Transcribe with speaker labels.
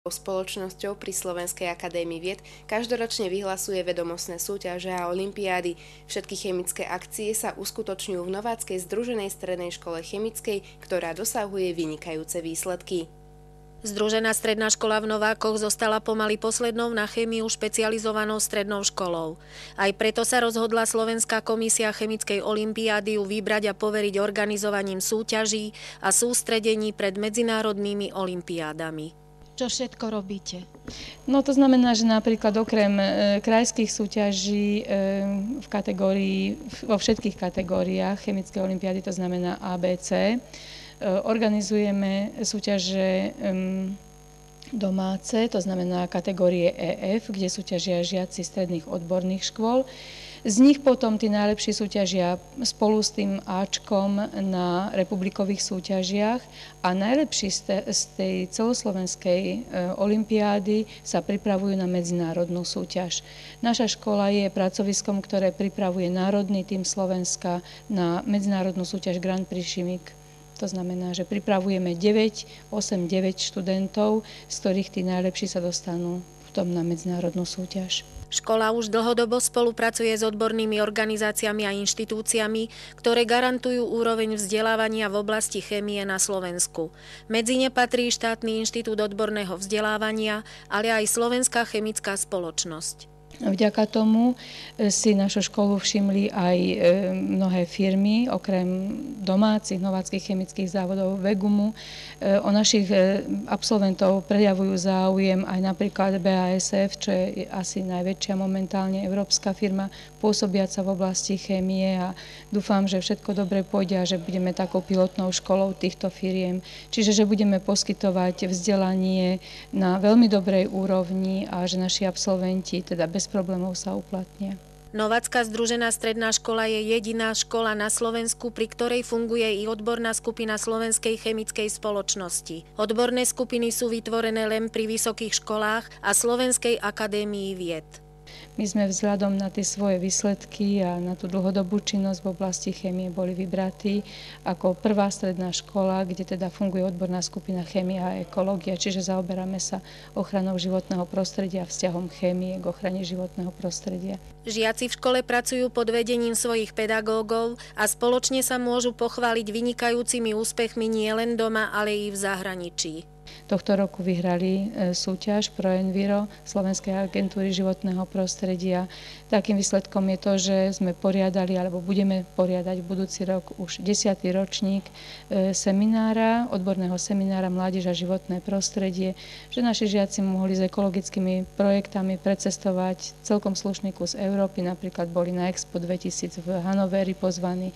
Speaker 1: Spoločnosťou pri Slovenskej akadémii vied každoročne vyhlasuje vedomostné súťaže a olympiády. Všetky chemické akcie sa uskutočňujú v Nováckej združenej strednej škole chemickej, ktorá dosahuje vynikajúce výsledky.
Speaker 2: Združená stredná škola v Novákoch zostala pomaly poslednou na chémiu špecializovanou strednou školou. Aj preto sa rozhodla Slovenská komisia chemickej olympiády ju vybrať a poveriť organizovaním súťaží a sústredení pred medzinárodnými olympiádami.
Speaker 3: Čo všetko robíte?
Speaker 4: No to znamená, že napríklad okrem krajských súťaží vo všetkých kategóriách chemické olympiády, to znamená ABC, organizujeme súťaže domáce, to znamená kategórie EF, kde súťažia žiaci stredných odborných škôl. Z nich potom tí najlepší súťažia spolu s tým Ačkom na republikových súťažiach a najlepší z tej celoslovenskej olympiády sa pripravujú na medzinárodnú súťaž. Naša škola je pracoviskom, ktoré pripravuje národný tím Slovenska na medzinárodnú súťaž Grand Prix Chimique. To znamená, že pripravujeme 8-9 študentov, z ktorých tí najlepší sa dostanú potom na medzinárodnú súťaž.
Speaker 2: Škola už dlhodobo spolupracuje s odbornými organizáciami a inštitúciami, ktoré garantujú úroveň vzdelávania v oblasti chémie na Slovensku. Medzi ne patrí Štátny inštitút odborného vzdelávania, ale aj Slovenská chemická spoločnosť.
Speaker 4: Vďaka tomu si našu školu všimli aj mnohé firmy, okrem domácich nováckych chemických závodov Vegumu. O našich absolventov prejavujú záujem aj napríklad BASF, čo je asi najväčšia momentálne európska firma pôsobiaca v oblasti chémie a dúfam, že všetko dobre pôjde a že budeme takou pilotnou školou týchto firiem. Čiže že budeme poskytovať vzdelanie na veľmi dobrej úrovni a že naši absolventi teda bez problémov sa uplatnia.
Speaker 2: Novácka združená stredná škola je jediná škola na Slovensku, pri ktorej funguje i odborná skupina Slovenskej chemickej spoločnosti. Odborné skupiny sú vytvorené len pri vysokých školách a Slovenskej akadémii vied.
Speaker 4: My sme vzhľadom na tie svoje výsledky a na tú dlhodobú činnosť v oblasti chémie boli vybratí ako prvá stredná škola, kde teda funguje odborná skupina chémia a ekológia, čiže zaoberáme sa ochranou životného prostredia a vzťahom chémie k ochrane životného prostredia.
Speaker 2: Žiaci v škole pracujú pod vedením svojich pedagógov a spoločne sa môžu pochváliť vynikajúcimi úspechmi nielen doma, ale i v zahraničí.
Speaker 4: Tohto roku vyhrali súťaž ProEnviro Slovenskej agentúry životného prostredia. Takým výsledkom je to, že sme poriadali alebo budeme poriadať v budúci rok už 10. ročník odborného seminára Mládež a životné prostredie, že naši žiaci mohli s ekologickými projektami precestovať celkom slušný kus Európy, napríklad boli na Expo 2000 v Hanoveri pozvaní.